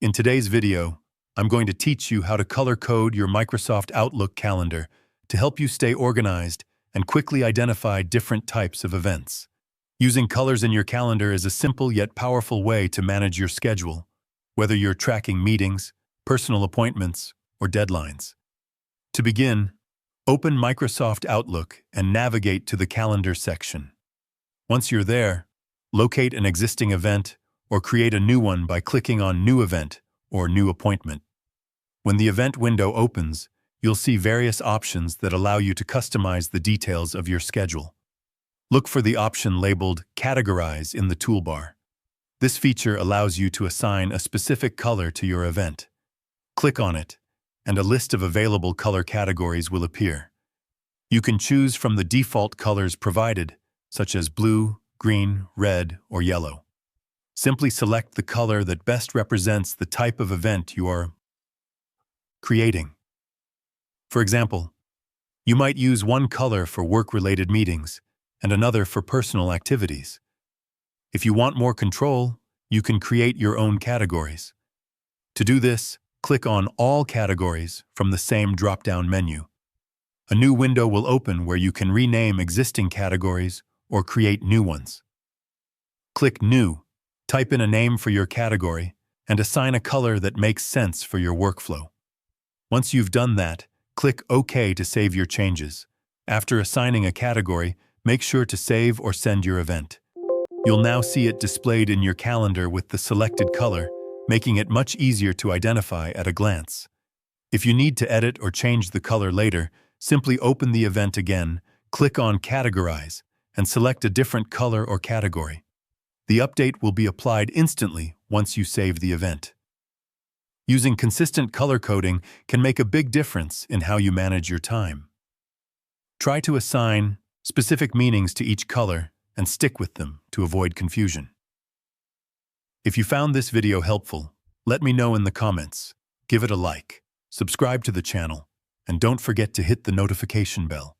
In today's video, I'm going to teach you how to color code your Microsoft Outlook calendar to help you stay organized and quickly identify different types of events. Using colors in your calendar is a simple yet powerful way to manage your schedule, whether you're tracking meetings, personal appointments, or deadlines. To begin, open Microsoft Outlook and navigate to the Calendar section. Once you're there, locate an existing event or create a new one by clicking on New Event or New Appointment. When the event window opens, you'll see various options that allow you to customize the details of your schedule. Look for the option labeled Categorize in the toolbar. This feature allows you to assign a specific color to your event. Click on it, and a list of available color categories will appear. You can choose from the default colors provided, such as blue, green, red, or yellow. Simply select the color that best represents the type of event you are creating. For example, you might use one color for work-related meetings and another for personal activities. If you want more control, you can create your own categories. To do this, click on All Categories from the same drop-down menu. A new window will open where you can rename existing categories or create new ones. Click New, type in a name for your category, and assign a color that makes sense for your workflow. Once you've done that, click OK to save your changes. After assigning a category, make sure to save or send your event. You'll now see it displayed in your calendar with the selected color, making it much easier to identify at a glance. If you need to edit or change the color later, simply open the event again, click on Categorize, and select a different color or category. The update will be applied instantly once you save the event. Using consistent color coding can make a big difference in how you manage your time. Try to assign specific meanings to each color and stick with them to avoid confusion. If you found this video helpful, let me know in the comments, give it a like, subscribe to the channel, and don't forget to hit the notification bell.